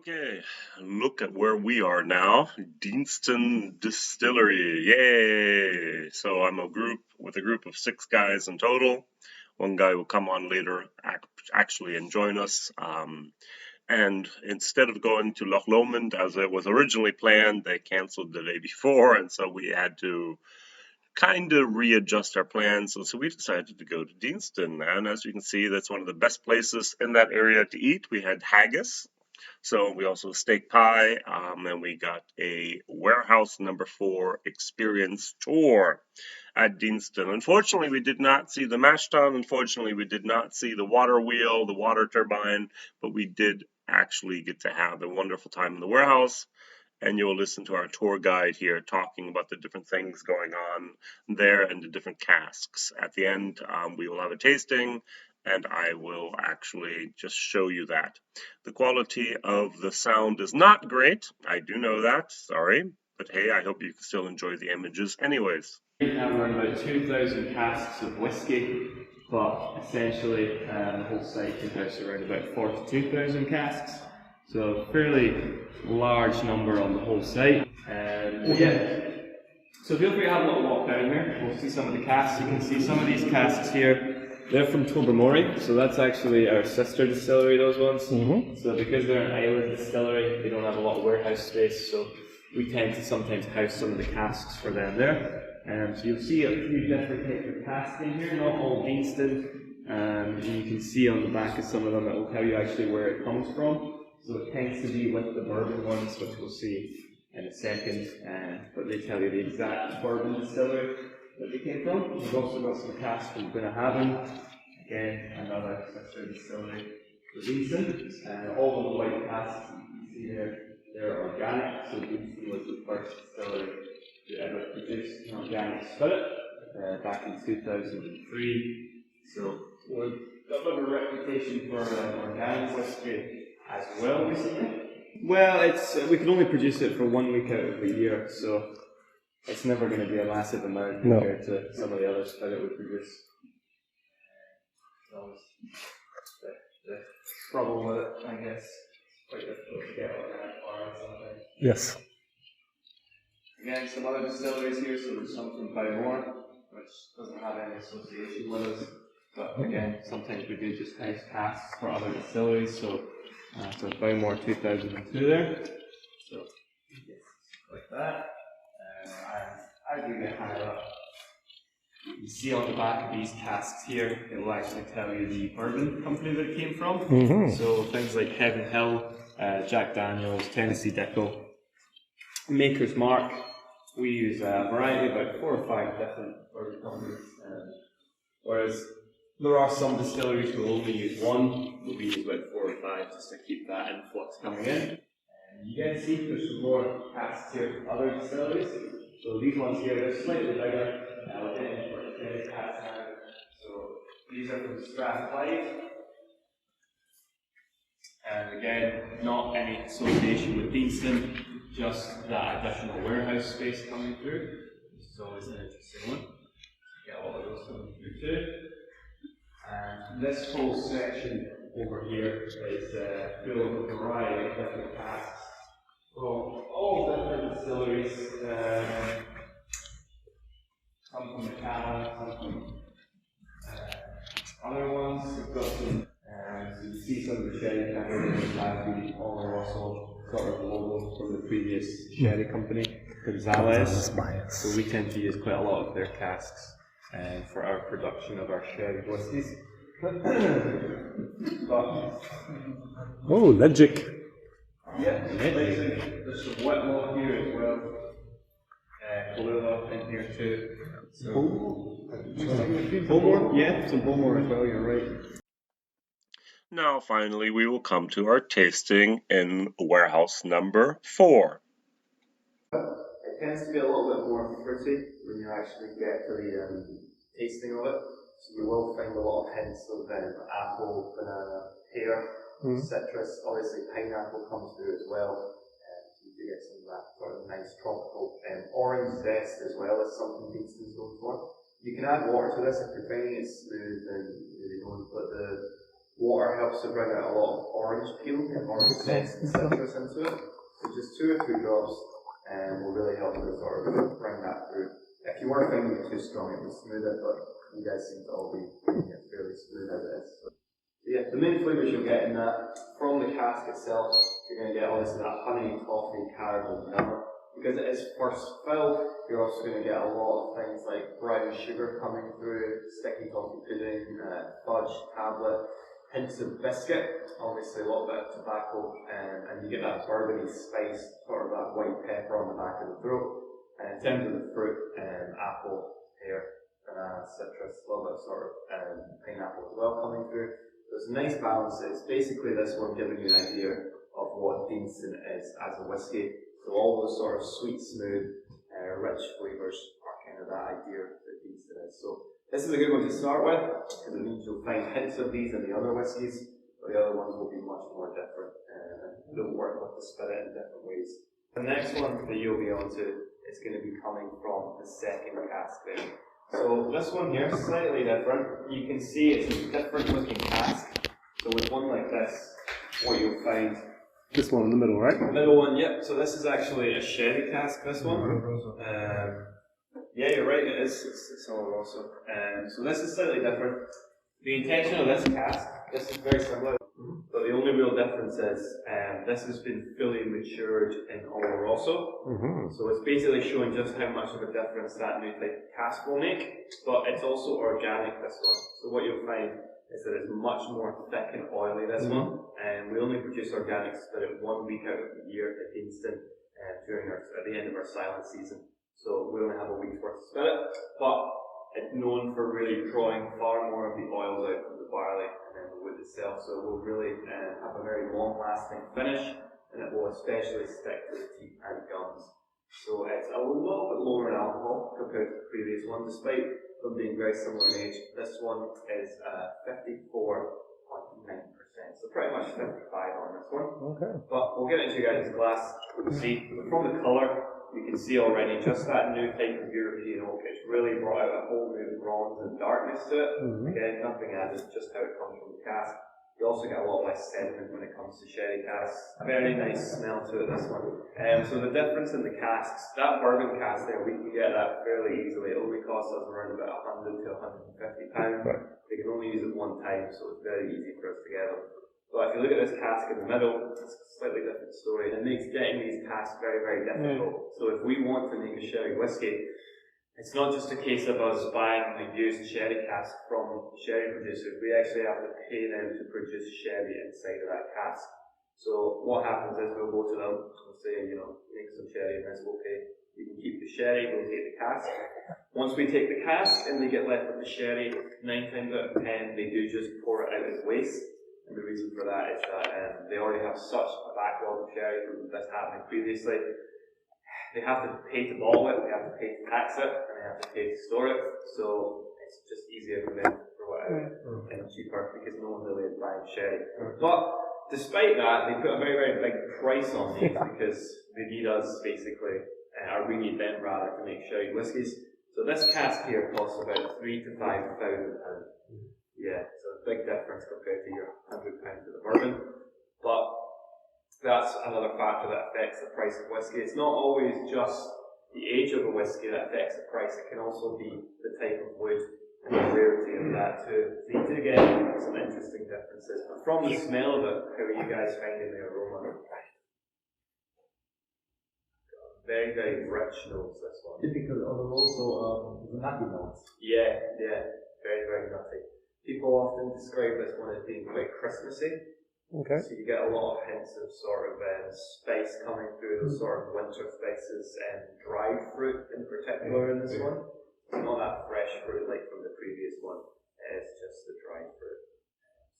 Okay, look at where we are now. Deanston Distillery. Yay! So I'm a group of 6 guys in total. One guy will come on later actually and join us. And instead of going to Loch Lomond as it was originally planned, they canceled the day before, and so we had to kind of readjust our plans. So we decided to go to Deanston, and as you can see, that's one of the best places in that area to eat. We had haggis. So we also steak pie, and we got a warehouse number 4 experience tour at Deanston. Unfortunately, we did not see the mash tun. Unfortunately, we did not see the water wheel, the water turbine, but we did actually get to have a wonderful time in the warehouse. And you'll listen to our tour guide here talking about the different things going on there and the different casks. At the end, we will have a tasting, and I will actually just show you that. The quality of the sound is not great. I do know that. Sorry. But hey, I hope you can still enjoy the images anyways. We have around about 2,000 casks of whiskey, but essentially the whole site can house around about 42,000 casks. So a fairly large number on the whole site. Yeah. So feel free to have a little walk down here. We'll see some of the casks. You can see some of these casks here. They're from Tobermory, so that's actually our sister distillery, those ones. So because they're an island distillery, they don't have a lot of warehouse space, so we tend to sometimes house some of the casks for them there. So you'll see a few different types of casks in here, not all Deanston. And you can see on the back of some of them, it will tell you actually where it comes from. So it tends to be with the bourbon ones, which we'll see in a second, but they tell you the exact bourbon distillery that they came from. We've also got some casks from Bunnahabhain, again, another sister distillery for Deanston. All of the white casks you can see there, they're organic, so Deanston was the first distillery to ever produce an organic spirit back in 2003. So we've got a bit of a reputation for organic whiskey as well recently. Well, we can only produce it for 1 week out of the year, so it's never going to be a massive amount compared to some of the others that it would produce. The trouble with it, I guess, quite difficult to get organic or something. Yes. Again, some other distilleries here, so there's some from Bowmore, which doesn't have any association with us. But again, sometimes we do just house casks for other distilleries, so Bowmore 2002 there. So, yes, like that. And as we get higher up, you see on the back of these casks here, it will actually tell you the bourbon company that it came from. So things like Heaven Hill, Jack Daniels, Tennessee Dickel, Maker's Mark. We use a variety, about 4 or 5 different bourbon companies. Whereas there are some distilleries who only use one, but we use about 4 or 5 just to keep that influx coming in. And you can see there's some more casks here from other distilleries. So these ones here, they're slightly bigger. We're getting for extended casks now. So these are from Strathclyde. And again, not any association with Deanston, just that additional warehouse space coming through. This is always an interesting one. Get a lot of those coming through too. And this whole section over here is full of a variety of different casks from all different distilleries. Some from Macallan, some from other ones. We've got some, so you see some of the sherry companies that we all also sort of logo from the previous sherry company, Gonzalez. So we tend to use quite a lot of their casks for our production of our sherry whiskies. Oh, Legic. Yeah, there's some Whitlaw here as well. Kahlua in here too. So, Bowmore? Yeah, some Bowmore as well, you're right. Now, finally, we will come to our tasting in warehouse number 4. It tends to be a little bit more fruity when you actually get to the tasting of it. So you will find a lot of hints of apple, banana, pear, citrus. Obviously, pineapple comes through as well. You do get some of that sort of nice tropical orange zest as well as something Deanston's known for. You can add water to this if you're finding it smooth and you don't, but Water helps to bring out a lot of orange peel and orange zest and citrus into it. So just 2 or 3 drops will really help to sort of bring that through. If you were finding it too strong, it would smooth it, but you guys seem to all be finding it fairly smooth as it is. So, yeah, the main flavours you'll get in that, from the cask itself, you're going to get obviously that honey, coffee, caramel, vanilla. Because it is first fill, you're also going to get a lot of things like brown sugar coming through, sticky toffee pudding, fudge, tablet, hints of biscuit, obviously a little bit of tobacco, and you get that burgundy spice, sort of that white pepper on the back of the throat. And in terms of the fruit, apple, pear, banana, citrus, a little bit of sort of pineapple as well coming through. So it's a nice balance. It's basically this one giving you an idea of what Deanston is as a whisky. So all those sort of sweet, smooth, rich flavours are kind of that idea that Deanston is. So this is a good one to start with, because it means you'll find hints of these in the other whiskies, but the other ones will be much more different, and they'll work with the spirit in different ways. The next one that you'll be on to is going to be coming from the second cask there. So this one here is slightly different. You can see it's a different looking cask. So with one like this, what you'll find... This one in the middle, right? The middle one, yep. So this is actually a sherry cask, this one. Yeah, you're right, it is. It's Oloroso. So this is slightly different. The intention of this cask, this is very similar, but the only real difference is this has been fully matured in Oloroso. So it's basically showing just how much of a difference that new type of cask will make, but it's also organic, this one. So what you'll find is that it's much more thick and oily, this one, and we only produce organic spirit 1 week out of the year at Deanston at the end of our silent season. So we only have a week's worth of spirit, but it's known for really drawing far more of the oils out from the barley and then the wood itself, so it will really have a very long-lasting finish, and it will especially stick to the teeth and gums. So it's a little bit lower in alcohol compared to the previous one, despite them being very similar in age. This one is 54.9%, so pretty much 55 on this one. Okay. But we'll get into your guys' glass. See, from the colour, you can see already just that new type of European oak. It's really brought out a whole new bronze and darkness to it. Again, nothing added, just how it comes from the cask. You also get a lot less sediment when it comes to sherry casks. Very nice smell to it, this one. So the difference in the casks, that bourbon cask there, we can get that fairly easily. It only costs us around about £100 to £150. We can only use it one time, so it's very easy for us to get them. But if you look at this cask in the middle, it's a slightly different story. It makes getting these casks very, very difficult. So if we want to make a sherry whiskey, it's not just a case of us buying the used sherry cask from sherry producers. We actually have to pay them to produce sherry inside of that cask. So what happens is we'll go to them and say, make some sherry in this, we'll pay. You can keep the sherry, we'll take the cask. Once we take the cask and they get left with the sherry, 9 times out of 10 they do just pour it out as waste. And the reason for that is that they already have such a backlog of sherry from this happening previously. They have to pay to bottle it, they have to pay to tax it, and they have to pay to store it. So it's just easier for them to throw it out and cheaper because no one really is buying sherry. But despite that, they put a very, very big price on these because they need us basically, or we need them rather, to make sherry whiskies. So this cask here costs about £3,000 to £5,000. Yeah, so a big difference compared to your £100 of the bourbon. But that's another factor that affects the price of whiskey. It's not always just the age of a whiskey that affects the price. It can also be the type of wood and the rarity of that too. So you do get some interesting differences. But from the smell of it, how are you guys finding the aroma? Very, very rich notes, this one. Typical Oloroso the nutty notes. Yeah, very, very nutty. People often describe this one as being quite Christmassy. Okay. So you get a lot of hints of sort of spice coming through, those sort of winter spices and dried fruit in particular in this one. It's not that fresh fruit like from the previous one, it's just the dried fruit.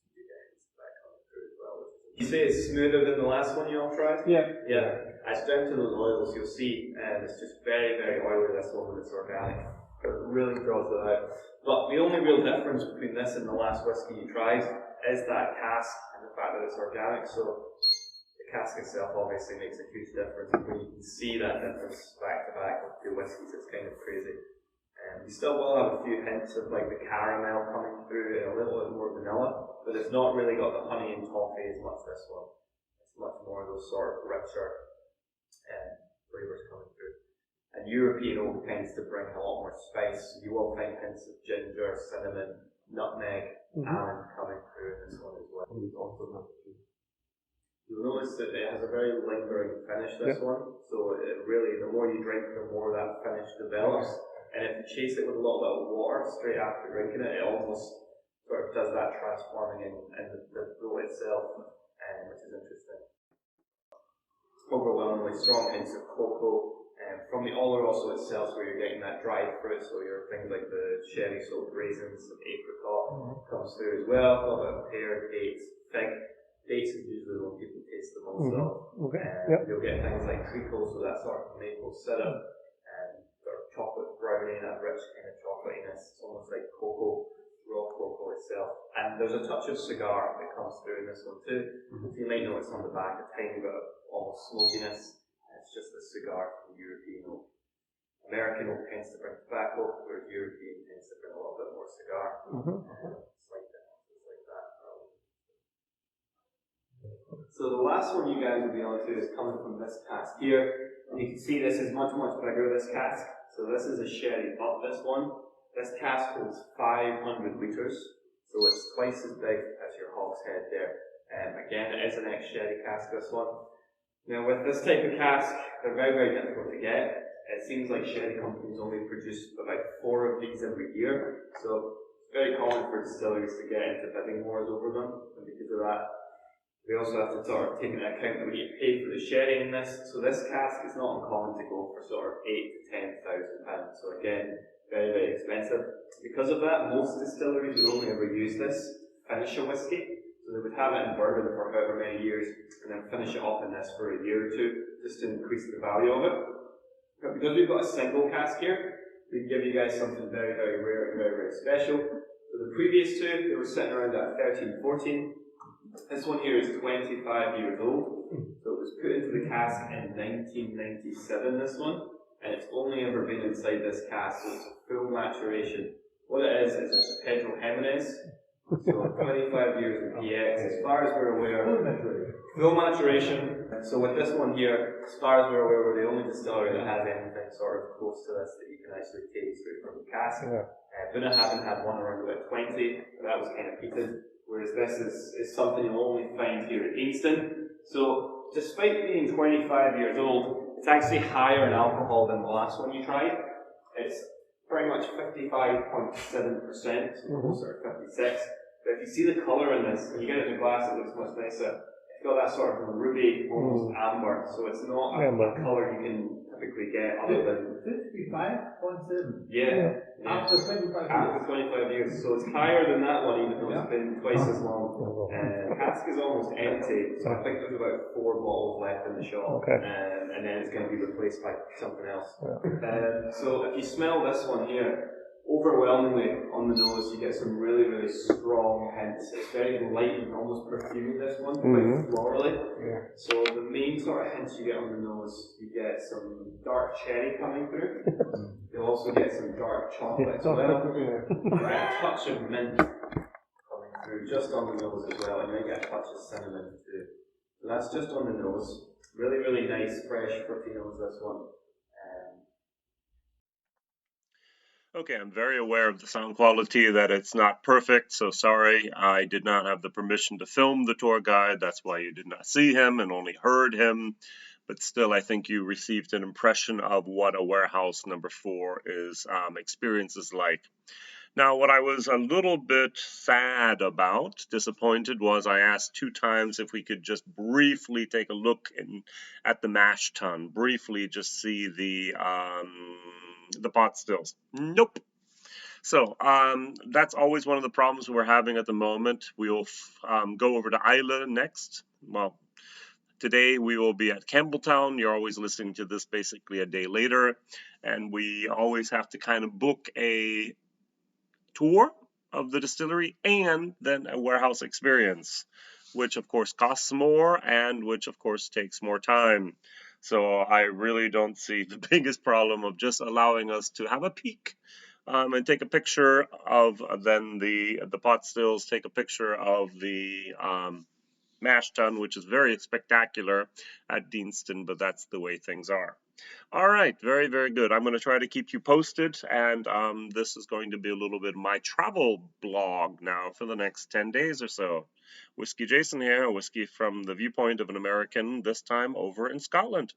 So you get hints of that coming through as well. You say it's smoother than the last one you all tried? Yeah. Yeah. It's down to those oils, you'll see, and it's just very, very oily, this one, when it's organic. It really draws it out. But the only real difference between this and the last whiskey you tried is that cask and the fact that it's organic. So the cask itself obviously makes a huge difference. When you can see that difference back to back with two whiskies, it's kind of crazy. You still will have a few hints of like the caramel coming through and a little bit more vanilla, but it's not really got the honey and toffee as much this one. It's much more of those sort of richer flavours coming through. And European oak tends to bring a lot more spice. You will find hints of ginger, cinnamon, nutmeg, almond coming through in this one as well. You'll notice that it has a very lingering finish, this one. So it really, the more you drink, the more that finish develops. And if you chase it with a little bit of water straight after drinking it, it almost sort of does that transforming in the throat itself, which is interesting. Overwhelmingly strong hints of cocoa. From the oloroso itself, where you're getting that dried fruit, so your things like the sherry soaked raisins, some apricot comes through as well. A little bit of pear, dates, fig. Dates is usually when people taste the most of. You'll get things like treacle, so that sort of maple syrup, sort of chocolate brownie, that rich kind of chocolatiness. It's almost like cocoa, raw cocoa itself. And there's a touch of cigar that comes through in this one too. So you might notice on the back a tiny bit of almost smokiness. It's just the cigar from European oak. American oak tends to bring tobacco, whereas European tends to bring a little bit more cigar. Slight differences like that. So the last one you guys will be able to do is coming from this cask here. And you can see this is much, much bigger, this cask. So this is a sherry butt, this one. This cask holds 500 litres, so it's twice as big as your hogshead there. Again, it is an ex-sherry cask, this one. Now with this type of cask, they're very, very difficult to get. It seems like sherry companies only produce about 4 of these every year, so it's very common for distilleries to get into bidding wars over them, and because of that, we also have to sort of take into account that we need to pay for the sherry in this. So this cask is not uncommon to go for sort of £8,000 to £10,000. So again, very, very expensive. Because of that, most distilleries would only ever use this to finish a whiskey. So they would have it in bourbon for however many years and then finish it off in this for a year or two just to increase the value of it. But because we've got a single cask here, we can give you guys something very, very rare and very, very special. So the previous two, they were sitting around at 13, 14. This one here is 25 years old. So it was put into the cask in 1997, this one. And it's only ever been inside this cask, so it's a full maturation. What it is it's a Pedro Jimenez. So 25 years in PX, as far as we're aware. Full maturation. So with this one here, as far as we're aware, we're the only distillery that has anything sort of close to this that you can actually take straight from the cask. Buna haven't had one around about 20, but that was kind of peated. Whereas this is something you'll only find here at Deanston. So despite being 25 years old, it's actually higher in alcohol than the last one you tried. It's pretty much 55.7%, closer to 56. But if you see the colour in this, when you get it in a glass, it looks much nicer. It's got that sort of ruby, almost amber, so it's not a colour you can typically get other than 55.7. Yeah. After 25 years. After 25 years, so it's higher than that one, even though it's been twice as long. The cask is almost empty, so I think there's about 4 bottles left in the shop, and then it's going to be replaced by something else. So if you smell this one here, overwhelmingly on the nose, you get some really, really strong hints. It's very light and almost perfumed, this one, quite florally. So the main sort of hints you get on the nose, you get some dark cherry coming through. You'll also get some dark chocolate as well. A touch of mint coming through just on the nose as well, and you get a touch of cinnamon too. So that's just on the nose. Really, really nice, fresh, fruity nose, this one. Okay, I'm very aware of the sound quality, that it's not perfect, so sorry. I did not have the permission to film the tour guide. That's why you did not see him and only heard him. But still, I think you received an impression of what a warehouse number 4 experience is like. Now, what I was a little bit sad about, disappointed, was I asked 2 times if we could just briefly take a look at the mash tun, briefly just see the pot stills. Nope. So that's always one of the problems we're having at the moment. We'll go over to Isla next. Well, today we will be at Campbelltown. You're always listening to this basically a day later, and we always have to kind of book a tour of the distillery and then a warehouse experience, which of course costs more and which of course takes more time. So I really don't see the biggest problem of just allowing us to have a peek and take a picture of then the pot stills, take a picture of the mash tun, which is very spectacular at Deanston, but that's the way things are. All right, very, very good. I'm going to try to keep you posted, and this is going to be a little bit of my travel blog now for the next 10 days or so. Whiskey Jason here, whiskey from the viewpoint of an American, this time over in Scotland.